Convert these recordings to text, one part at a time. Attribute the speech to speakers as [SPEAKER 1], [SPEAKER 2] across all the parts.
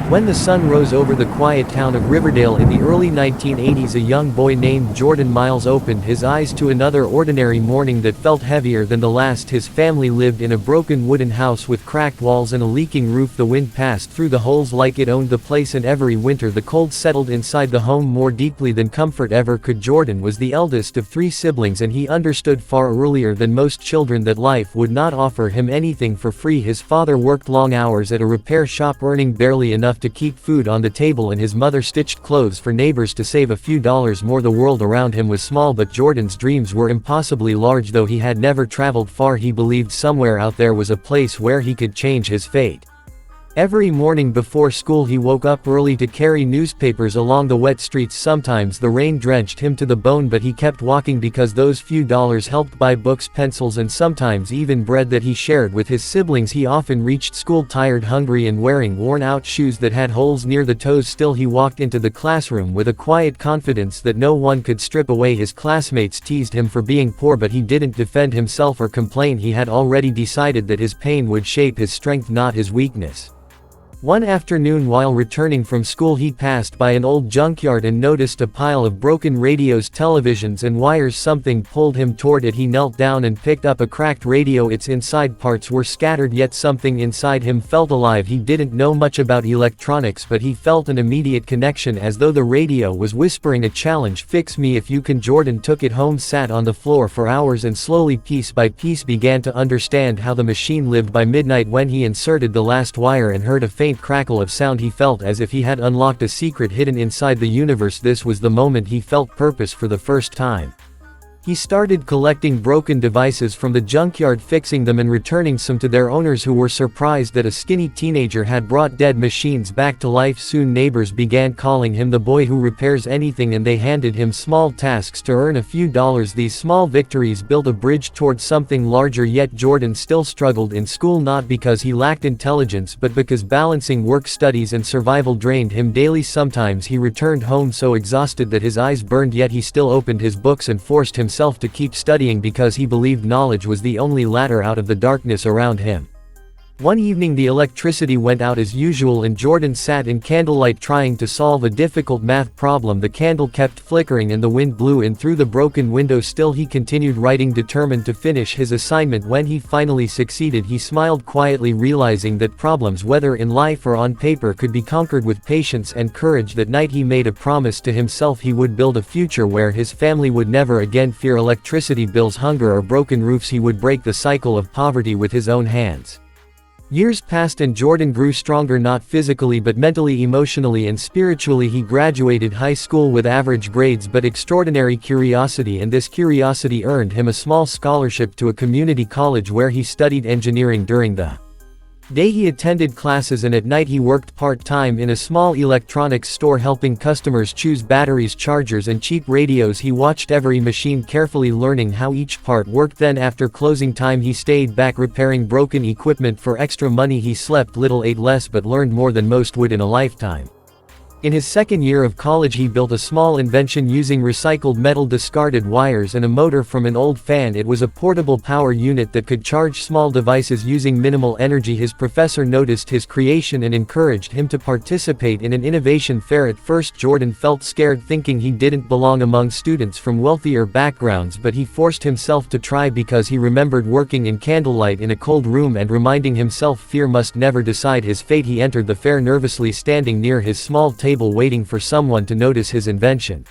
[SPEAKER 1] When the sun rose over the quiet town of Riverdale in the early 1980s, a young boy named Jordan Miles opened his eyes to another ordinary morning that felt heavier than the last. His family lived in a broken wooden house with cracked walls and a leaking roof. The wind passed through the holes like it owned the place, and every winter the cold settled inside the home more deeply than comfort ever could. Jordan was the eldest of 3 siblings, and he understood far earlier than most children that life would not offer him anything for free. His father worked long hours at a repair shop, earning barely enough to keep food on the table, and his mother stitched clothes for neighbors to save a few dollars more. The world around him was small, but Jordan's dreams were impossibly large. Though he had never traveled far, he believed somewhere out there was a place where he could change his fate. Every morning before school he woke up early to carry newspapers along the wet streets. Sometimes the rain drenched him to the bone, but he kept walking because those few dollars helped buy books, pencils, and sometimes even bread that he shared with his siblings. He often reached school tired, hungry, and wearing worn-out shoes that had holes near the toes. Still, he walked into the classroom with a quiet confidence that no one could strip away. His classmates teased him for being poor, but he didn't defend himself or complain. He had already decided that his pain would shape his strength, not his weakness. One afternoon while returning from school, he passed by an old junkyard and noticed a pile of broken radios, televisions, and wires. Something pulled him toward it. He knelt down and picked up a cracked radio. Its inside parts were scattered, yet something inside him felt alive. He didn't know much about electronics, but he felt an immediate connection, as though the radio was whispering a challenge. "Fix me if you can." Jordan took it home, sat on the floor for hours, and slowly, piece by piece, began to understand how the machine lived. By midnight, when he inserted the last wire and heard a faint crackle of sound, he felt as if he had unlocked a secret hidden inside the universe. This was the moment he felt purpose for the first time. He started collecting broken devices from the junkyard, fixing them and returning some to their owners, who were surprised that a skinny teenager had brought dead machines back to life. Soon neighbors began calling him the boy who repairs anything, and they handed him small tasks to earn a few dollars. These small victories built a bridge toward something larger. Yet Jordan still struggled in school, not because he lacked intelligence, but because balancing work, studies, and survival drained him daily. Sometimes he returned home so exhausted that his eyes burned, yet he still opened his books and forced himself to keep studying because he believed knowledge was the only ladder out of the darkness around him. One evening the electricity went out as usual, and Jordan sat in candlelight trying to solve a difficult math problem. The candle kept flickering and the wind blew in through the broken window. Still he continued writing, determined to finish his assignment. When he finally succeeded, he smiled quietly, realizing that problems, whether in life or on paper, could be conquered with patience and courage. That night he made a promise to himself: he would build a future where his family would never again fear electricity bills, hunger, or broken roofs. He would break the cycle of poverty with his own hands. Years passed and Jordan grew stronger, not physically but mentally, emotionally, and spiritually. He graduated high school with average grades but extraordinary curiosity, and this curiosity earned him a small scholarship to a community college where he studied engineering. During the day he attended classes, and at night he worked part-time in a small electronics store, helping customers choose batteries, chargers, and cheap radios. He watched every machine carefully, learning how each part worked. Then after closing time he stayed back repairing broken equipment for extra money. He slept little, ate less, but learned more than most would in a lifetime. In his second year of college he built a small invention using recycled metal, discarded wires, and a motor from an old fan. It was a portable power unit that could charge small devices using minimal energy. His professor noticed his creation and encouraged him to participate in an innovation fair. At first Jordan felt scared, thinking he didn't belong among students from wealthier backgrounds, but he forced himself to try because he remembered working in candlelight in a cold room and reminding himself fear must never decide his fate. He entered the fair nervously, standing near his small table waiting for someone to notice his invention.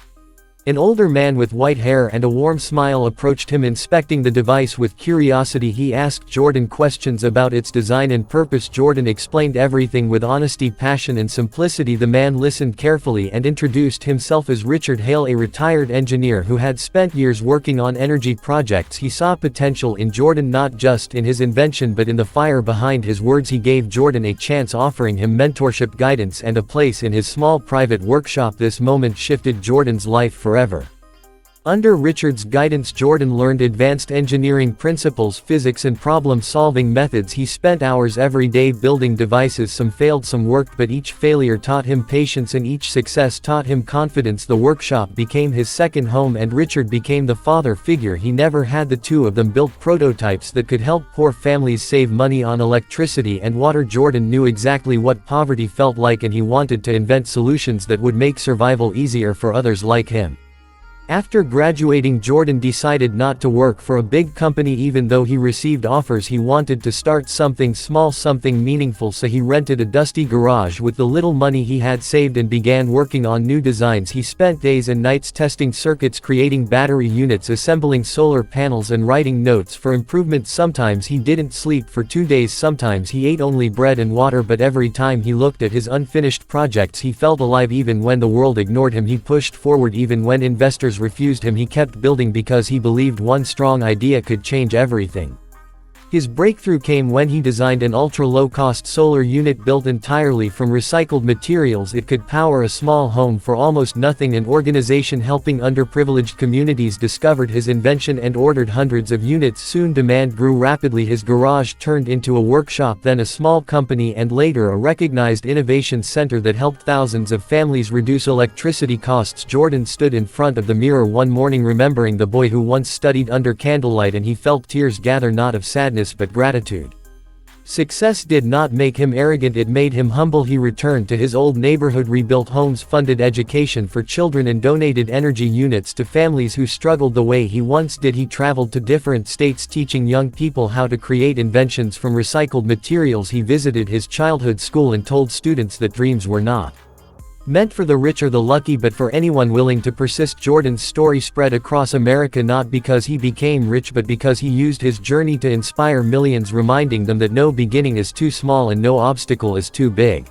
[SPEAKER 1] An older man with white hair and a warm smile approached him, inspecting the device with curiosity. He asked Jordan questions about its design and purpose. Jordan explained everything with honesty, passion, and simplicity. The man listened carefully and introduced himself as Richard Hale, a retired engineer who had spent years working on energy projects. He saw potential in Jordan, not just in his invention but in the fire behind his words. He gave Jordan a chance, offering him mentorship, guidance, and a place in his small private workshop. This moment shifted Jordan's life forever. Under Richard's guidance, Jordan learned advanced engineering principles, physics and problem-solving methods. He spent hours every day building devices. Some failed, some worked, but each failure taught him patience and each success taught him confidence. The workshop became his second home and Richard became the father figure he never had. The two of them built prototypes that could help poor families save money on electricity and water. Jordan knew exactly what poverty felt like and he wanted to invent solutions that would make survival easier for others like him. After graduating, Jordan decided not to work for a big company even though he received offers. He wanted to start something small, something meaningful, so he rented a dusty garage with the little money he had saved and began working on new designs. He spent days and nights testing circuits, creating battery units, assembling solar panels and writing notes for improvement. Sometimes he didn't sleep for 2 days, sometimes he ate only bread and water, but every time he looked at his unfinished projects he felt alive. Even when the world ignored him, he pushed forward. Even when investors refused him, he kept building because he believed one strong idea could change everything. His breakthrough came when he designed an ultra-low-cost solar unit built entirely from recycled materials. It could power a small home for almost nothing. An organization helping underprivileged communities discovered his invention and ordered hundreds of units. Soon demand grew rapidly. His garage turned into a workshop, then a small company, and later a recognized innovation center that helped thousands of families reduce electricity costs. Jordan stood in front of the mirror one morning remembering the boy who once studied under candlelight, and he felt tears gather, not of sadness but gratitude. Success did not make him arrogant, it made him humble. He returned to his old neighborhood, rebuilt homes, funded education for children and donated energy units to families who struggled the way he once did. He traveled to different states teaching young people how to create inventions from recycled materials. He visited his childhood school and told students that dreams were not meant for the rich or the lucky, but for anyone willing to persist. Jordan's story spread across America not because he became rich but because he used his journey to inspire millions, reminding them that no beginning is too small and no obstacle is too big.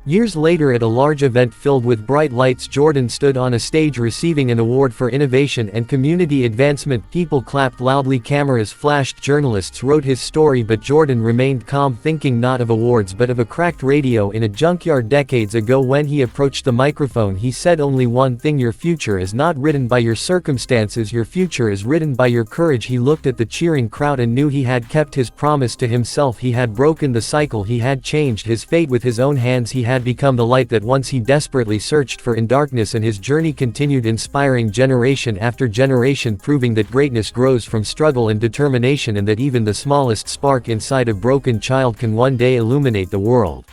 [SPEAKER 1] Years later, at a large event filled with bright lights, Jordan stood on a stage receiving an award for innovation and community advancement. People clapped loudly, cameras flashed, journalists wrote his story, but Jordan remained calm, thinking not of awards but of a cracked radio in a junkyard. Decades ago, when he approached the microphone, he said only one thing: your future is not written by your circumstances, your future is written by your courage. He looked at the cheering crowd and knew he had kept his promise to himself. He had broken the cycle, he had changed his fate with his own hands. He had become the light that once he desperately searched for in darkness, and his journey continued, inspiring generation after generation, proving that greatness grows from struggle and determination, and that even the smallest spark inside a broken child can one day illuminate the world.